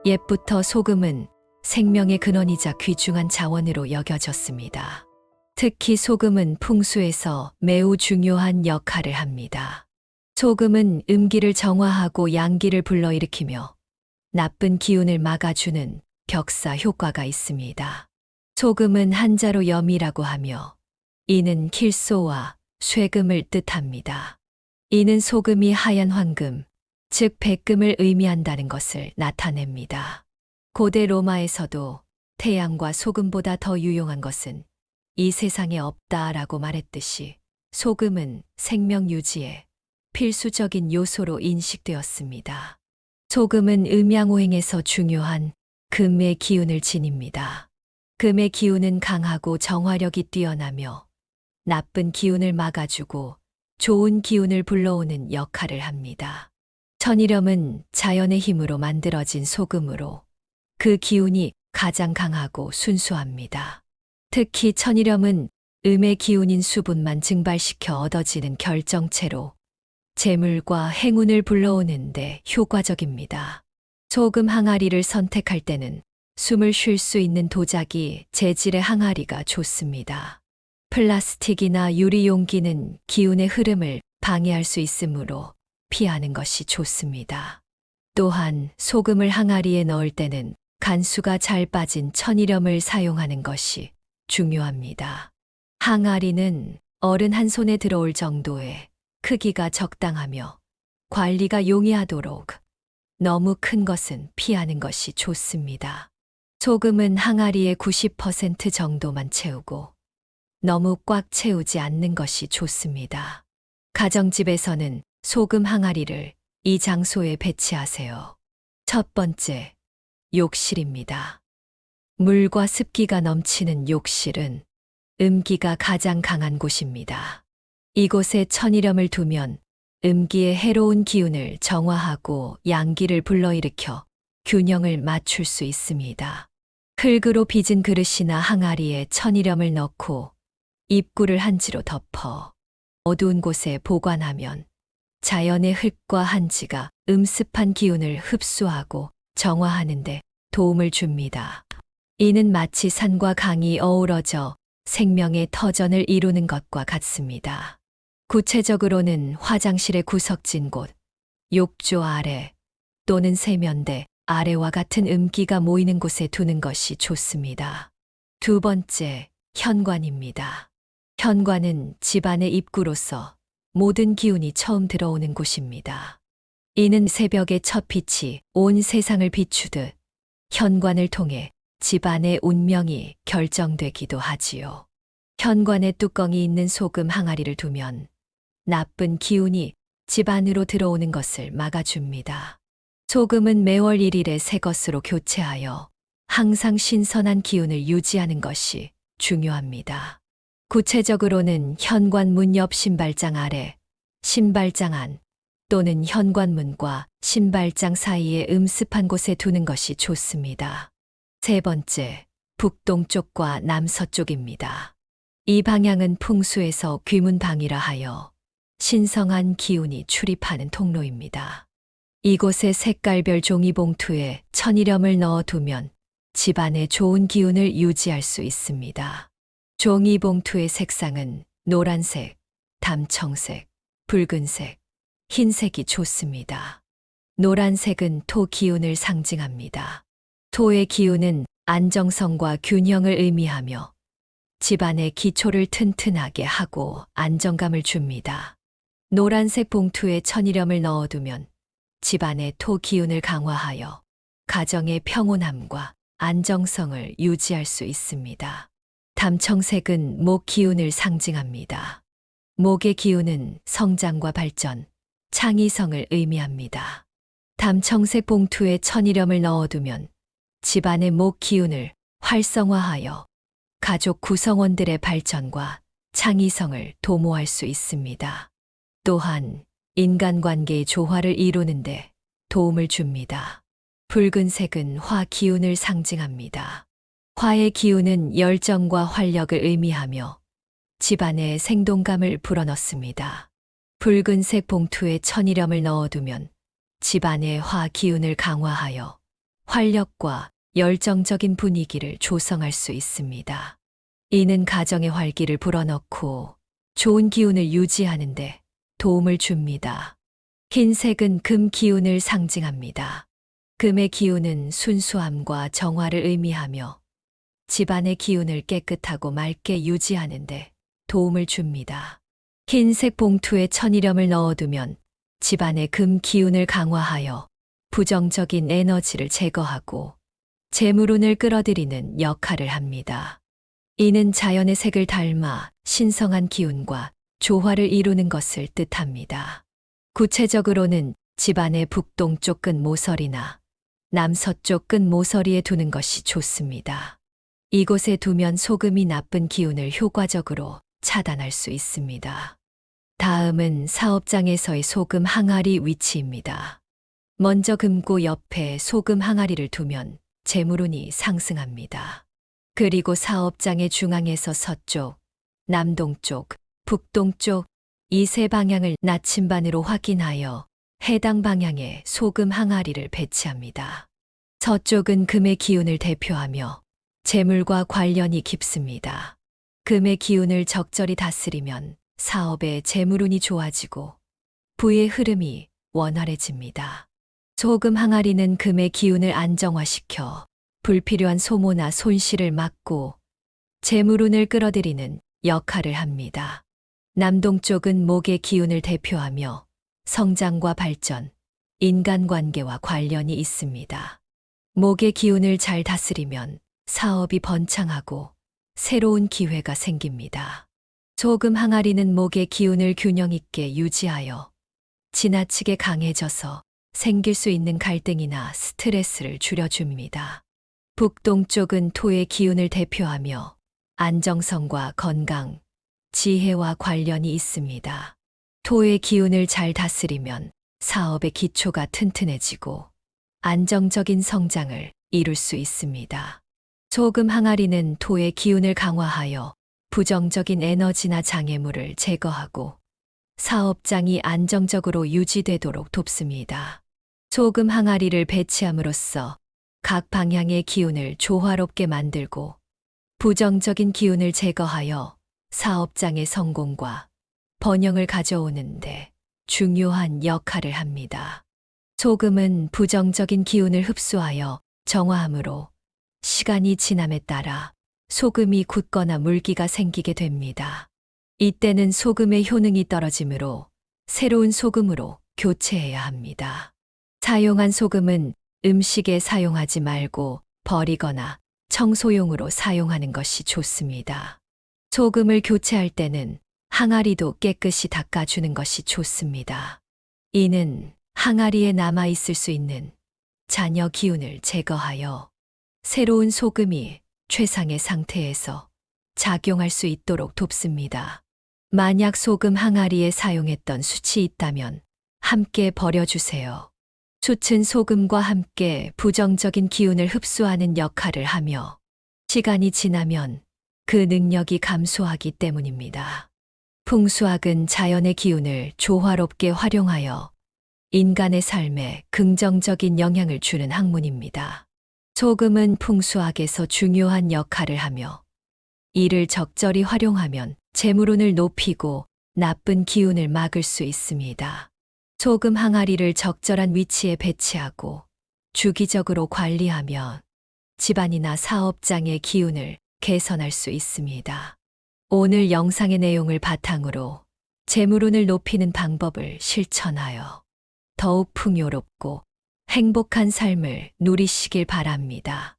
옛부터 소금은 생명의 근원이자 귀중한 자원으로 여겨졌습니다. 특히 소금은 풍수에서 매우 중요한 역할을 합니다. 소금은 음기를 정화하고 양기를 불러일으키며 나쁜 기운을 막아주는 격사 효과가 있습니다. 소금은 한자로 염이라고 하며 이는 kil소와 쇠금을 뜻합니다. 이는 소금이 하얀 황금, 즉 백금을 의미한다는 것을 나타냅니다. 고대 로마에서도 태양과 소금보다 더 유용한 것은 이 세상에 없다라고 말했듯이 소금은 생명 유지에 필수적인 요소로 인식되었습니다. 소금은 음양오행에서 중요한 금의 기운을 지닙니다. 금의 기운은 강하고 정화력이 뛰어나며 나쁜 기운을 막아주고 좋은 기운을 불러오는 역할을 합니다. 천일염은 자연의 힘으로 만들어진 소금으로 그 기운이 가장 강하고 순수합니다. 특히 천일염은 음의 기운인 수분만 증발시켜 얻어지는 결정체로 재물과 행운을 불러오는데 효과적입니다. 소금 항아리를 선택할 때는 숨을 쉴 수 있는 도자기, 재질의 항아리가 좋습니다. 플라스틱이나 유리 용기는 기운의 흐름을 방해할 수 있으므로 피하는 것이 좋습니다. 또한 소금을 항아리에 넣을 때는 간수가 잘 빠진 천일염을 사용하는 것이 중요합니다. 항아리는 어른 한 손에 들어올 정도의 크기가 적당하며 관리가 용이하도록 너무 큰 것은 피하는 것이 좋습니다. 소금은 항아리의 90% 정도만 채우고 너무 꽉 채우지 않는 것이 좋습니다. 가정집에서는 소금 항아리를 이 장소에 배치하세요. 첫 번째, 욕실입니다. 물과 습기가 넘치는 욕실은 음기가 가장 강한 곳입니다. 이곳에 천일염을 두면 음기의 해로운 기운을 정화하고 양기를 불러일으켜 균형을 맞출 수 있습니다. 흙으로 빚은 그릇이나 항아리에 천일염을 넣고 입구를 한지로 덮어 어두운 곳에 보관하면 자연의 흙과 한지가 음습한 기운을 흡수하고 정화하는 데 도움을 줍니다. 이는 마치 산과 강이 어우러져 생명의 터전을 이루는 것과 같습니다. 구체적으로는 화장실의 구석진 곳, 욕조 아래 또는 세면대 아래와 같은 음기가 모이는 곳에 두는 것이 좋습니다. 두 번째, 현관입니다. 현관은 집안의 입구로서 모든 기운이 처음 들어오는 곳입니다. 이는 새벽의 첫 빛이 온 세상을 비추듯 현관을 통해 집안의 운명이 결정되기도 하지요. 현관에 뚜껑이 있는 소금 항아리를 두면 나쁜 기운이 집 안으로 들어오는 것을 막아줍니다. 소금은 매월 1일에 새 것으로 교체하여 항상 신선한 기운을 유지하는 것이 중요합니다. 구체적으로는 현관문 옆 신발장 아래, 신발장 안 또는 현관문과 신발장 사이에 음습한 곳에 두는 것이 좋습니다. 세 번째, 북동쪽과 남서쪽입니다. 이 방향은 풍수에서 귀문방이라 하여 신성한 기운이 출입하는 통로입니다. 이곳에 색깔별 종이봉투에 천일염을 넣어두면 집안에 좋은 기운을 유지할 수 있습니다. 종이봉투의 색상은 노란색, 담청색, 붉은색, 흰색이 좋습니다. 노란색은 토 기운을 상징합니다. 토의 기운은 안정성과 균형을 의미하며 집안의 기초를 튼튼하게 하고 안정감을 줍니다. 노란색 봉투에 천일염을 넣어두면 집안의 토 기운을 강화하여 가정의 평온함과 안정성을 유지할 수 있습니다. 담청색은 목 기운을 상징합니다. 목의 기운은 성장과 발전, 창의성을 의미합니다. 담청색 봉투에 천일염을 넣어두면 집안의 목 기운을 활성화하여 가족 구성원들의 발전과 창의성을 도모할 수 있습니다. 또한 인간관계의 조화를 이루는데 도움을 줍니다. 붉은색은 화 기운을 상징합니다. 화의 기운은 열정과 활력을 의미하며 집안에 생동감을 불어넣습니다. 붉은색 봉투에 천일염을 넣어두면 집안의 화 기운을 강화하여 활력과 열정적인 분위기를 조성할 수 있습니다. 이는 가정의 활기를 불어넣고 좋은 기운을 유지하는데 도움을 줍니다. 흰색은 금 기운을 상징합니다. 금의 기운은 순수함과 정화를 의미하며 집안의 기운을 깨끗하고 맑게 유지하는데 도움을 줍니다. 흰색 봉투에 천일염을 넣어두면 집안의 금 기운을 강화하여 부정적인 에너지를 제거하고 재물운을 끌어들이는 역할을 합니다. 이는 자연의 색을 닮아 신성한 기운과 조화를 이루는 것을 뜻합니다. 구체적으로는 집안의 북동쪽 끝 모서리나 남서쪽 끝 모서리에 두는 것이 좋습니다. 이곳에 두면 소금이 나쁜 기운을 효과적으로 차단할 수 있습니다. 다음은 사업장에서의 소금 항아리 위치입니다. 먼저 금고 옆에 소금 항아리를 두면 재물운이 상승합니다. 그리고 사업장의 중앙에서 서쪽, 남동쪽, 북동쪽 이 세 방향을 나침반으로 확인하여 해당 방향에 소금 항아리를 배치합니다. 서쪽은 금의 기운을 대표하며 재물과 관련이 깊습니다. 금의 기운을 적절히 다스리면 사업의 재물운이 좋아지고 부의 흐름이 원활해집니다. 소금 항아리는 금의 기운을 안정화시켜 불필요한 소모나 손실을 막고 재물운을 끌어들이는 역할을 합니다. 남동쪽은 목의 기운을 대표하며 성장과 발전, 인간관계와 관련이 있습니다. 목의 기운을 잘 다스리면 사업이 번창하고 새로운 기회가 생깁니다. 소금 항아리는 목의 기운을 균형 있게 유지하여 지나치게 강해져서 생길 수 있는 갈등이나 스트레스를 줄여줍니다. 북동쪽은 토의 기운을 대표하며 안정성과 건강, 지혜와 관련이 있습니다. 토의 기운을 잘 다스리면 사업의 기초가 튼튼해지고 안정적인 성장을 이룰 수 있습니다. 소금 항아리는 토의 기운을 강화하여 부정적인 에너지나 장애물을 제거하고 사업장이 안정적으로 유지되도록 돕습니다. 소금 항아리를 배치함으로써 각 방향의 기운을 조화롭게 만들고 부정적인 기운을 제거하여 사업장의 성공과 번영을 가져오는데 중요한 역할을 합니다. 소금은 부정적인 기운을 흡수하여 정화함으로 시간이 지남에 따라 소금이 굳거나 물기가 생기게 됩니다. 이때는 소금의 효능이 떨어지므로 새로운 소금으로 교체해야 합니다. 사용한 소금은 음식에 사용하지 말고 버리거나 청소용으로 사용하는 것이 좋습니다. 소금을 교체할 때는 항아리도 깨끗이 닦아주는 것이 좋습니다. 이는 항아리에 남아있을 수 있는 잔여 기운을 제거하여 새로운 소금이 최상의 상태에서 작용할 수 있도록 돕습니다. 만약 소금 항아리에 사용했던 숯이 있다면 함께 버려주세요. 숯은 소금과 함께 부정적인 기운을 흡수하는 역할을 하며 시간이 지나면 그 능력이 감소하기 때문입니다. 풍수학은 자연의 기운을 조화롭게 활용하여 인간의 삶에 긍정적인 영향을 주는 학문입니다. 소금은 풍수학에서 중요한 역할을 하며 이를 적절히 활용하면 재물운을 높이고 나쁜 기운을 막을 수 있습니다. 소금 항아리를 적절한 위치에 배치하고 주기적으로 관리하면 집안이나 사업장의 기운을 개선할 수 있습니다. 오늘 영상의 내용을 바탕으로 재물운을 높이는 방법을 실천하여 더욱 풍요롭고 행복한 삶을 누리시길 바랍니다.